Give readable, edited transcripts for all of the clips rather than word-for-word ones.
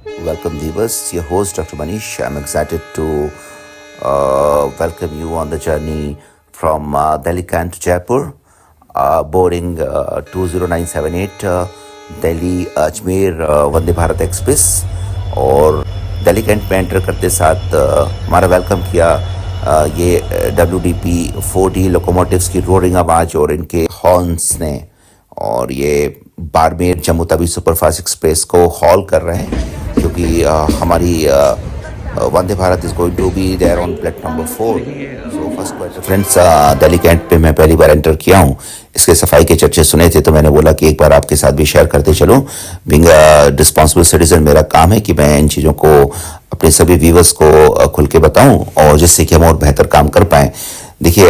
Welcome, viewers. Your host, Dr. Manish. I'm excited to welcome you on the journey from Delhi Can to Jaipur, boarding 20978 Delhi Ajmer Vande Bharat express. और Delhi cantt में enter करते साथ हमारा welcome किया ये WDP 4D locomotives की roaring आवाज़ और इनके हॉर्न्स ने। और ये बाड़मेर जम्मू तवी सुपरफास्ट एक्सप्रेस को हॉल कर रहे हैं क्योंकि हमारी Vande Bharat is going to be there on platform number 4। So first question friends, Delhi Cantt पे मैं पहली बार एंटर किया हूँ। इसके सफाई के चर्चे सुने थे तो मैंने बोला कि एक बार आपके साथ भी शेयर करते चलूँ। बीइंग अ रिस्पॉन्सिबल सिटीजन मेरा काम है कि मैं इन चीज़ों को अपने सभी व्यूवर्स को खुल के बताऊँ और जिससे कि हम और बेहतर काम कर पाएँ। देखिए,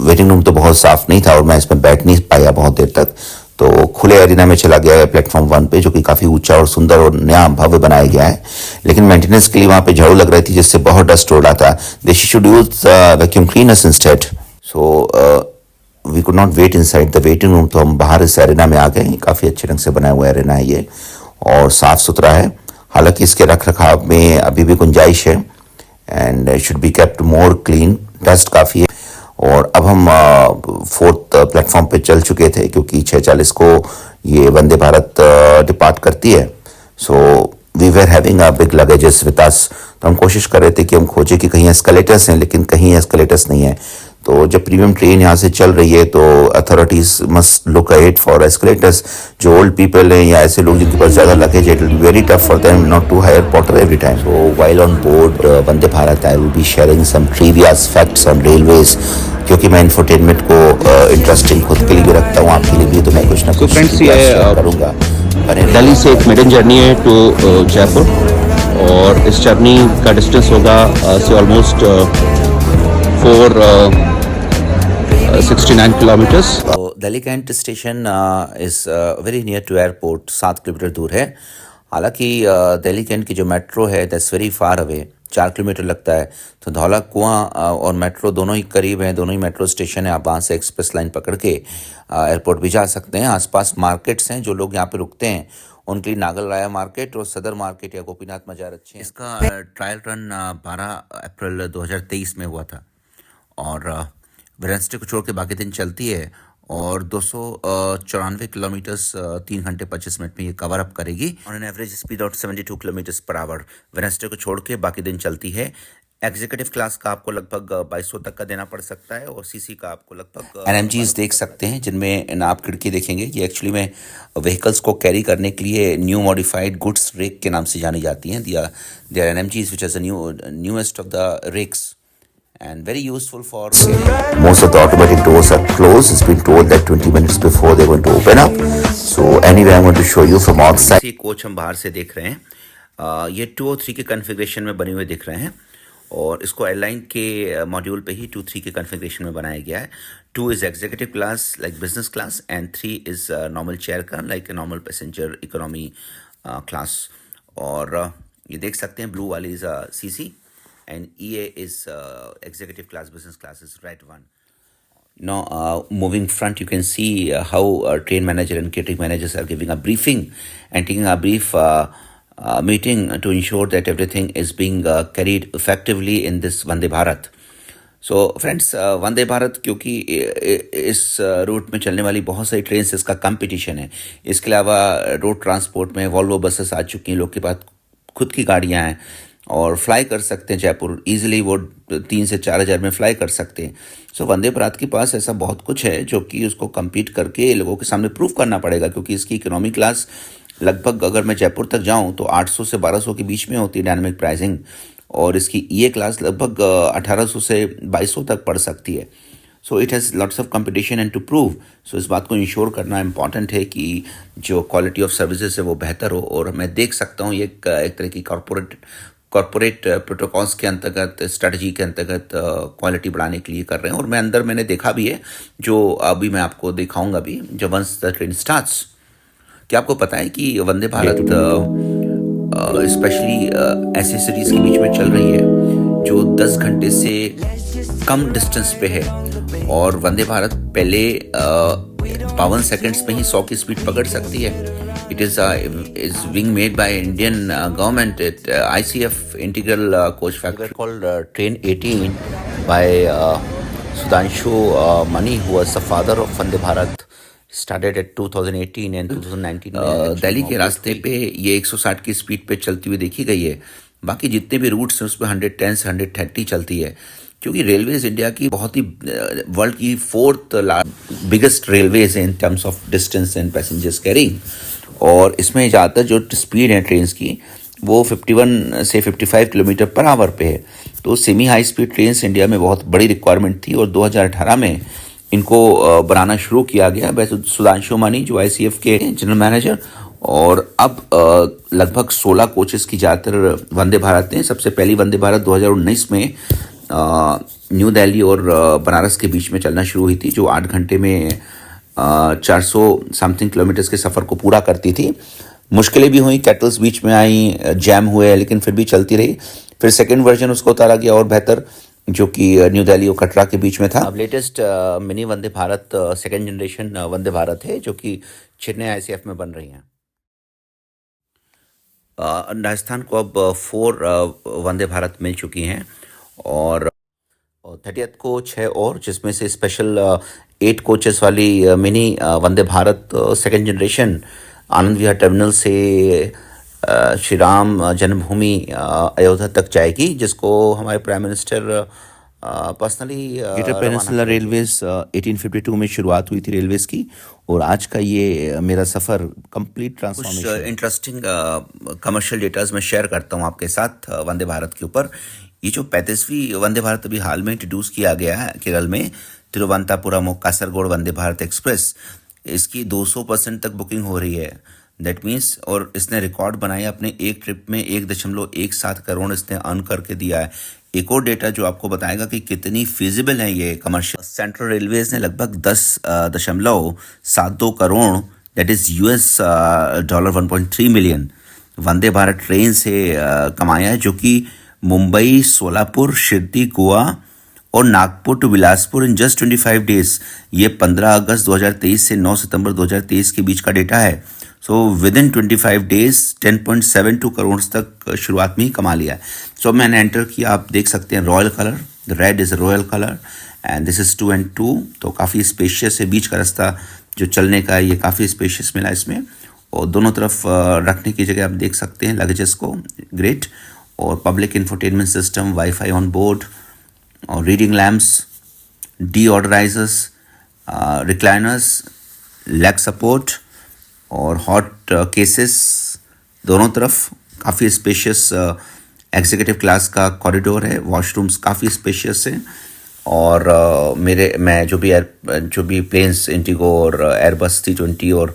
वेटिंग रूम तो बहुत साफ नहीं था और मैं इसमें बैठ नहीं पाया बहुत देर तक, तो खुले एरिना में चला गया है प्लेटफॉर्म 1 पे, जो कि काफ़ी ऊंचा और सुंदर और नया भव्य बनाया गया है। लेकिन मेंटेनेंस के लिए वहाँ पे झाड़ू लग रही थी जिससे बहुत डस्ट हो रहा था। They should use vacuum cleaners instead. So we could not wait inside the waiting room, तो हम बाहर इस एरिना में आ गए। काफ़ी अच्छे ढंग से बनाया हुआ एरिना है ये और साफ़ सुथरा है। हालांकि इसके रख रखाव में अभी भी गुंजाइश है and should be kept more clean. Dust काफ़ी है। और अब हम 4th प्लेटफॉर्म पे चल चुके थे क्योंकि 6:40 को ये वंदे भारत डिपार्ट करती है। So we were having a big luggages with us. तो हम कोशिश कर रहे थे कि हम खोजें कि कहीं एस्केलेटर्स हैं, लेकिन कहीं एस्केलेटर्स नहीं है। तो जब प्रीमियम ट्रेन यहाँ से चल रही है तो authorities must look at for escalators. जो ओल्ड पीपल हैं या ऐसे लोग जिनके पास ज़्यादा लगेज है, it will be very tough for them not to hire porter every time. So while on board Vande Bharat I will be sharing some trivias facts on railways, क्योंकि मैं इंफोटेनमेंट को इंटरेस्टिंग खुद के लिए भी रखता हूँ, आपके लिए भी, तो मैं कुछ ना कुछ शेयर करूँगा। दिल्ली से एक मिडन जर्नी है टू जयपुर और इस जर्नी का डिस्टेंस होगा से almost 469 kilometres. Delhi Cantt station is very near to airport, 7 kilometre दूर है। हालांकि दिल्ली कैंट की जो मेट्रो है that's very far away, 4 kilometre लगता है। तो धौला कुआं और मेट्रो दोनों ही करीब हैं, दोनों ही मेट्रो स्टेशन है। आप वहाँ से एक्सप्रेस लाइन पकड़ के एयरपोर्ट भी जा सकते हैं। आसपास मार्केट्स हैं, जो लोग यहाँ पे रुकते हैं उनके लिए नागल राया मार्केट और सदर मार्केट या गोपीनाथ मजार अच्छे हैं। इसका ट्रायल रन 12 अप्रैल 2023 में हुआ था और वेडनेसडे को छोड़ के बाकी दिन चलती है और 294 किलोमीटर्स 3 घंटे 25 मिनट में ये कवर अप करेगी on an average speed of 72 kilometres per hour. Wednesday को छोड़ के बाकी दिन चलती है। एग्जीक्यूटिव क्लास का आपको लगभग 2200 तक का देना पड़ सकता है और सीसी का आपको लगभग NMGs देख सकते हैं, जिनमें आप खिड़की देखेंगे। ये एक्चुअली में व्हीकल्स को कैरी करने के लिए न्यू मॉडिफाइड गुड्स रेक के नाम से जानी जाती हैं। They are NMGs which is the newest of the rakes and very useful for most of the automatic doors are closed. It's been told that 20 minutes before they're going to open up. So anyway, I'm going to show you from outside. ये coach हम बाहर से देख रहे हैं। ये 2 और 3 के कन्फिग्रेशन में बने हुए दिख रहे हैं और इसको एयरलाइन के मॉड्यूल पे ही 2, 3 के कन्फिग्रेशन में बनाया गया है। 2 is executive class like business class and 3 is normal chair का like normal passenger economy class. और ये देख सकते हैं ब्लू वाली is CC and EA is executive class, business class is red one. Now, moving front, you can see how train manager and catering managers are giving a briefing and taking a brief meeting to ensure that everything is being carried effectively in this Vande Bharat. So friends, Vande Bharat क्योंकि इस root में चलने वाली बहुत सारी train से इसका competition है। इसके अलावा रोड ट्रांसपोर्ट में वॉल्वो बसेस आ चुकी हैं, लोग के पास खुद की गाड़ियाँ हैं और फ्लाई कर सकते हैं जयपुर ईजिली। वो 3 से 4 हज़ार में फ्लाई कर सकते हैं। सो वंदे भारत के पास ऐसा बहुत कुछ है जो कि उसको compete करके लोगों के सामने प्रूव करना पड़ेगा, क्योंकि इसकी इकोनॉमी क्लास लगभग अगर मैं जयपुर तक जाऊं तो 800 से 1200 के बीच में होती है डायनामिक प्राइसिंग, और इसकी EA क्लास लगभग 1800 से 2200 तक पड़ सकती है। So it has lots of competition and to prove. So इस बात को इंश्योर करना इम्पॉर्टेंट है कि जो क्वालिटी ऑफ सर्विसेज है वो बेहतर हो। और मैं देख सकता हूँ ये एक तरह की कॉर्पोरेट प्रोटोकॉल्स के अंतर्गत, स्ट्रेटजी के अंतर्गत क्वालिटी बढ़ाने के लिए कर रहे हैं। और मैंने देखा भी है, जो अभी मैं आपको दिखाऊंगा भी, जब वंस द ट्रेन स्टार्ट्स। क्या आपको पता है कि वंदे भारत स्पेशली ऐसे सिटीज़ के बीच में चल रही है जो 10 घंटे से कम डिस्टेंस पे है, और वंदे भारत पहले 52 सेकंड्स में ही 100 की स्पीड पकड़ सकती है। It is being made by Indian government. ICF Integral Coach Factory called Train 18 by Sudhanshu Mani, who was the father of Vande Bharat. Started at 2018 and 2019 में दिल्ली के रास्ते पे ये 160 की स्पीड पे चलती हुई देखी गई है। बाकी जितने भी रूट्स हैं उसमें 110 से 130 चलती है, क्योंकि रेलवेज इंडिया की बहुत ही वर्ल्ड की 4th बिगेस्ट रेलवेज है in terms of distance and passengers carrying. और इसमें ज़्यादातर जो स्पीड है ट्रेन की वो 51 से 55 किलोमीटर पर आवर पे है। तो semi high speed trains India में बहुत बड़ी रिक्वायरमेंट थी और 2018 में इनको बनाना शुरू किया गया। वैसे सुधांशु मानी जो ICF के जनरल मैनेजर, और अब लगभग 16 कोचेस की ज़्यादातर वंदे भारत हैं। सबसे पहली वंदे भारत 2019 में न्यू दिल्ली और बनारस के बीच में चलना शुरू हुई थी, जो 8 घंटे में 400 समथिंग किलोमीटर्स के सफ़र को पूरा करती थी। मुश्किलें भी हुई, कैटल्स बीच में आई, जैम हुए, लेकिन फिर भी चलती रही। फिर सेकेंड वर्जन उसको उतारा गया और बेहतर, जो कि न्यू दिल्ली और कटरा के बीच में था। अब latest mini Vande Bharat second generation Vande Bharat है, जो कि चेन्नई ICF में बन रही हैं। राजस्थान को अब 4 वंदे भारत मिल चुकी हैं और 30th को 6 और, जिसमें से स्पेशल 8 कोचेस वाली mini Vande Bharat second generation Anand Vihar terminal से श्री राम जन्मभूमि अयोध्या तक जाएगी, जिसको हमारे prime minister personally greater peninsula railways 1852 में शुरुआत हुई थी रेलवेज की, और आज का ये मेरा सफ़र कंप्लीट ट्रांसफॉर्मेशन। कुछ इंटरेस्टिंग कमर्शियल डेटाज मैं शेयर करता हूँ आपके साथ वंदे भारत के ऊपर। ये जो 35वीं वंदे भारत अभी हाल में इंट्रोड्यूस किया गया है केरल में, तिरुवनंतपुरम कासरगोड वंदे भारत एक्सप्रेस, इसकी 200% तक बुकिंग हो रही है। दैट मीन्स, और इसने रिकॉर्ड बनाया अपने एक ट्रिप में 1.17 करोड़ इसने अर्न करके दिया है। एक और डेटा जो आपको बताएगा कि कितनी फिजिबल है ये कमर्शियल। सेंट्रल रेलवेज ने लगभग 10.72 crore, that is $1.3 million Vande Bharat train से कमाया है, जो कि मुंबई, सोलापुर, शिरडी, गोवा और Nagpur to Bilaspur in just 25 days. ये 15 अगस्त 2023 से 9 सितंबर 2023 के बीच का डेटा है। So with in 25 days 10.72 crore तक शुरुआत में ही कमा लिया है। सो मैंने एंटर किया, आप देख सकते हैं royal colour, the red is royal colour and this is 2 and 2, तो काफ़ी स्पेशियस है। बीच का रास्ता जो चलने का है ये काफ़ी स्पेशियस मिला इसमें, और दोनों तरफ रखने की जगह आप देख सकते हैं लगेजेस को, ग्रेट। और public infotainment system, wifi on board, और reading lamps, deodorisers, recliners, leg support और हॉट केसेस दोनों तरफ। काफ़ी स्पेशियस एग्जीक्यूटिव क्लास का कॉरिडोर है, वॉशरूम्स काफ़ी स्पेशियस हैं। और मैं जो भी प्लेन्स इंडिगो और एयरबस 320 और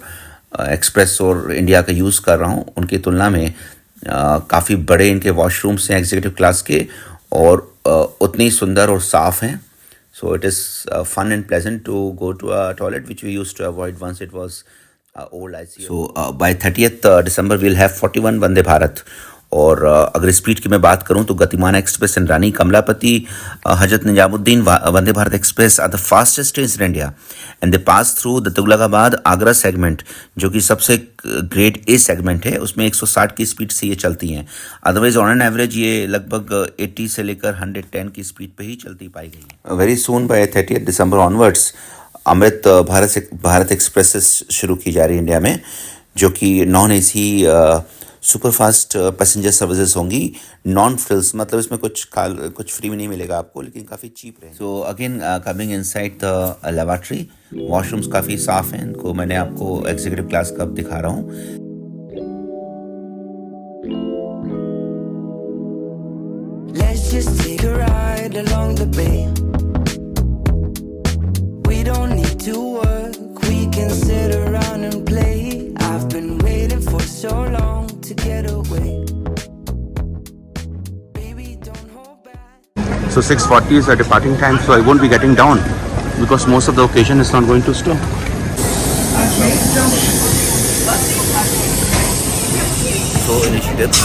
एक्सप्रेस और इंडिया का यूज़ कर रहा हूँ, उनकी तुलना में काफ़ी बड़े इनके वॉशरूम्स हैं एग्जीक्यूटिव क्लास के, और उतनी सुंदर और साफ़ हैं। So it is fun and pleasant to go to a toilet which we used to avoid once it was old ICF। So by 30th December we'll have 41 Vande Bharat. और अगर स्पीड की मैं बात करूं तो गतिमान express and Rani Kamlapati, Hazrat Nizamuddin Vande Bharat express are the fastest trains in India and they pass through the Tughlakabad Agra segment, जो कि सबसे ग्रेड A सेगमेंट है। उसमें 160 की स्पीड से ये चलती हैं। अदरवाइज ऑन एन एवरेज ये लगभग 80 से लेकर 110 की स्पीड पे ही चलती पाई गई है। Very soon by 30th December onwards Amrit Bharat expresses शुरू की जा रही है इंडिया में, जो कि non AC super fast passenger services होंगी, नॉन फ्रिल्स, मतलब इसमें कुछ फ्री में नहीं मिलेगा आपको, लेकिन काफ़ी चीप रहेगा। So again coming inside the laboratory, washrooms काफ़ी साफ़ हैं। इनको मैंने आपको एग्जीक्यूटिव क्लास का दिखा रहा हूँ। Let's just take a ride along the bay. We don't need to work, we can sit around and play. I've been waiting for so long to get away. Baby, don't hold back. So 6:40 is the departing time, so I won't be getting down because most of the occasion is not going to stop. So initiatives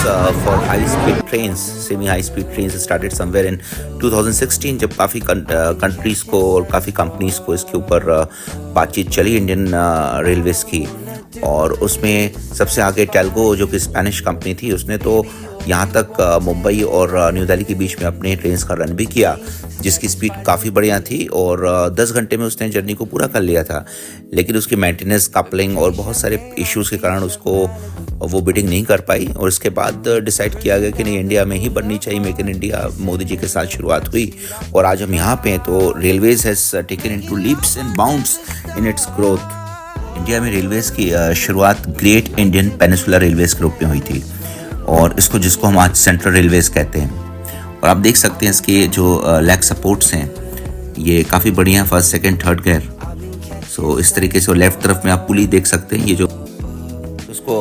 for high-speed trains, semi-high-speed trains started somewhere in 2016, जब काफ़ी countries को और काफ़ी companies को इसके ऊपर बातचीत चली इंडियन रेलवेज़ की। और उसमें सबसे आगे टेल्गो जो कि स्पेनिश कंपनी थी, उसने तो यहाँ तक मुंबई और न्यू दिल्ली के बीच में अपने ट्रेन्स का रन भी किया, जिसकी स्पीड काफ़ी बढ़िया थी और 10 घंटे में उसने जर्नी को पूरा कर लिया था। लेकिन उसकी मेंटेनेंस, कपलिंग और बहुत सारे इश्यूज़ के कारण उसको वो बिडिंग नहीं कर पाई और इसके बाद डिसाइड किया गया कि नहीं, इंडिया में ही बननी चाहिए। Make in India Modi ji के साथ शुरुआत हुई और आज हम यहाँ पे हैं। तो railways has taken into leaps and bounds in its growth. India में रेलवेज़ की शुरुआत ग्रेट इंडियन पेनिनसुलर रेलवेज़ के रूप में हुई थी और जिसको हम आज सेंट्रल रेलवेज़ कहते हैं। और आप देख सकते हैं इसके जो लेग सपोर्ट्स हैं, ये काफ़ी बढ़िया, फर्स्ट, सेकंड, थर्ड गियर। सो इस तरीके से लेफ्ट तरफ में आप पुली देख सकते हैं। ये जो उसको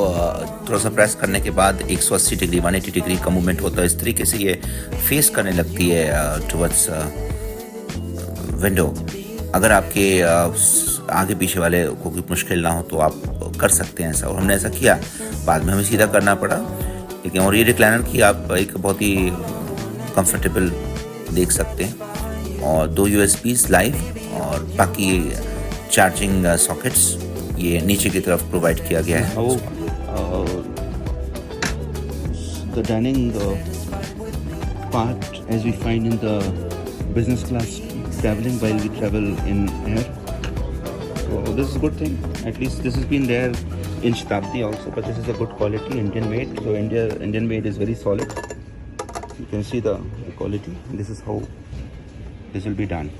थोड़ा सा प्रेस करने के बाद 180 डिग्री 180 डिग्री का मूवमेंट होता है। इस तरीके से ये फेस करने लगती है टुवर्ड्स विंडो। अगर आपके आगे पीछे वाले को कोई मुश्किल ना हो तो आप कर सकते हैं ऐसा, और हमने ऐसा किया। बाद में हमें सीधा करना पड़ा, लेकिन और ये रिक्लाइनर की आप एक बहुत ही कंफर्टेबल देख सकते हैं और 2 USBs लाइव और बाकी चार्जिंग सॉकेट्स ये नीचे की तरफ प्रोवाइड किया गया है। The dining part, as we find in the business class traveling while we travel in air. So this is a good thing. At least this has been there in Shatabdi also, but this is a good quality Indian made. So Indian made is very solid. You can see the quality. This is how this will be done.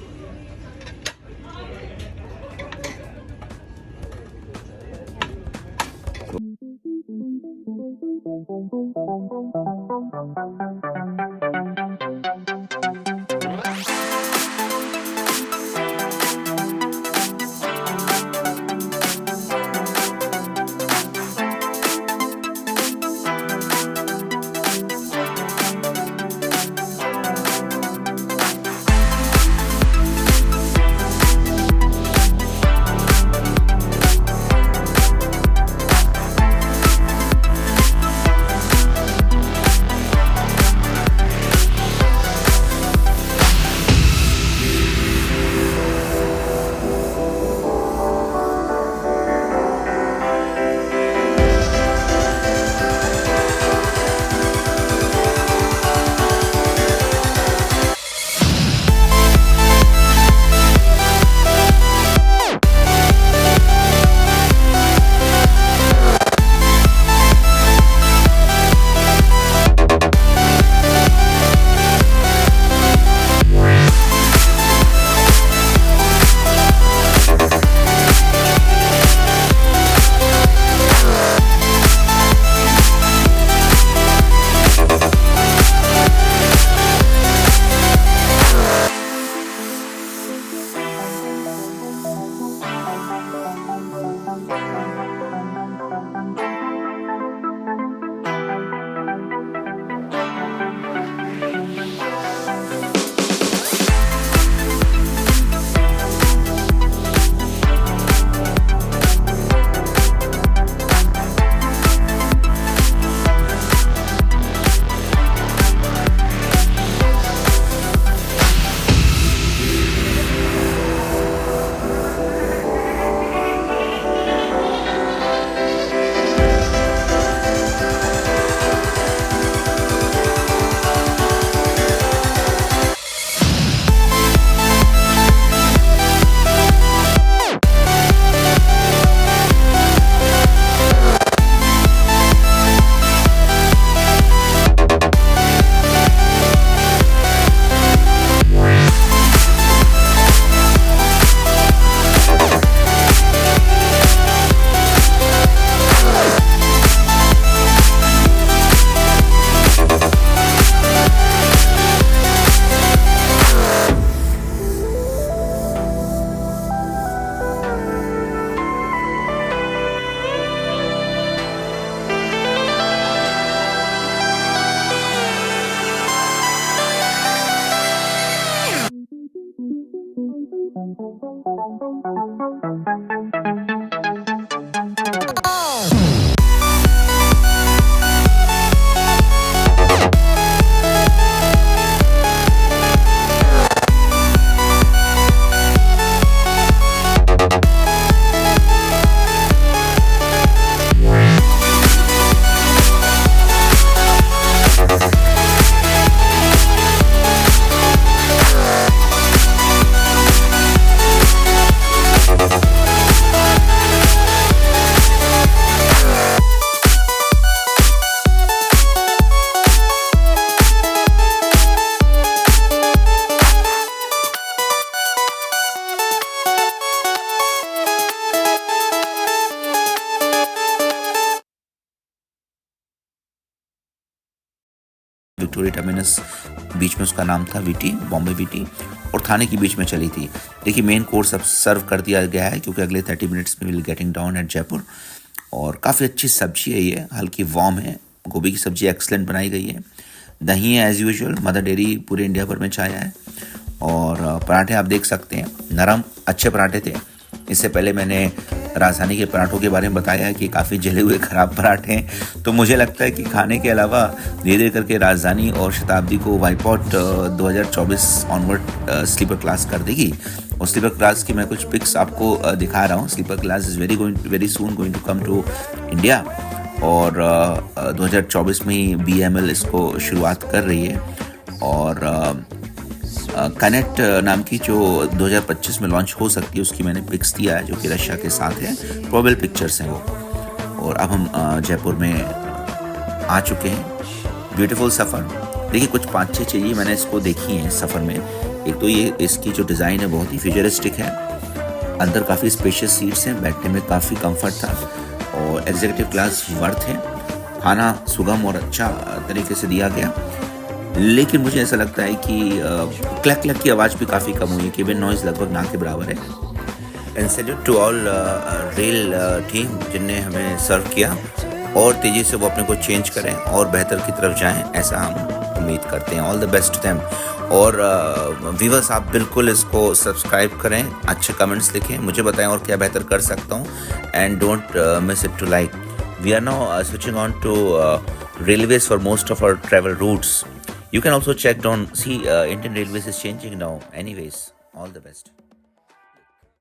Victoria Terminus बीच में उसका नाम था VT, Bombay VT, और थाने के बीच में चली थी। देखिए मेन कोर्स अब सर्व कर दिया गया है क्योंकि अगले 30 मिनट्स में will getting down at Jaipur. और काफ़ी अच्छी सब्जी है, ये हल्की वार्म है, गोभी की सब्जी एक्सलेंट बनाई गई है, दही है एज यूजुअल, मदर डेयरी पूरे इंडिया भर में छाया है। और पराठे आप देख सकते हैं, नरम अच्छे पराठे थे। इससे पहले मैंने राजधानी के पराठों के बारे में बताया है कि काफ़ी जले हुए ख़राब पराठे हैं। तो मुझे लगता है कि खाने के अलावा धीरे धीरे करके राजधानी और शताब्दी को वाइपआउट 2024 ऑनवर्ड स्लीपर क्लास कर देगी। और स्लीपर क्लास की मैं कुछ पिक्स आपको दिखा रहा हूँ। Sleeper class is very soon going to come to India, और 2024 में ही BML इसको शुरुआत कर रही है। और कनेक्ट नाम की जो 2025 में लॉन्च हो सकती है उसकी मैंने पिक्स दिया है, जो कि रशिया के साथ है, प्रोबेबल पिक्चर्स हैं वो। और अब हम जयपुर में आ चुके हैं। ब्यूटीफुल सफ़र, देखिए कुछ 5-6 चीज़ें मैंने इसको देखी हैं सफ़र में। एक तो ये इसकी जो डिज़ाइन है बहुत ही फ्यूचरिस्टिक है, अंदर काफ़ी स्पेशियस सीट्स हैं, बैठने में काफ़ी कंफर्ट था, और एग्जीक्यूटिव क्लास वर्थ है। खाना सुगम और अच्छा तरीके से दिया गया, लेकिन मुझे ऐसा लगता है कि क्लैक क्लैक की आवाज़ भी काफ़ी कम हुई है, केबिन नॉइज़ लगभग ना के बराबर है। And salute to all rail team जिनने हमें सर्व किया, और तेज़ी से वो अपने को चेंज करें और बेहतर की तरफ जाएं, ऐसा हम उम्मीद करते हैं। All the best to them. और व्यूअर्स आप बिल्कुल इसको सब्सक्राइब करें, अच्छे कमेंट्स लिखें, मुझे बताएं और क्या बेहतर कर सकता हूँ, and don't miss it to like. We are now switching on to railways for most of our travel routes. You can also check down, see Indian Railways is changing now anyways. All the best.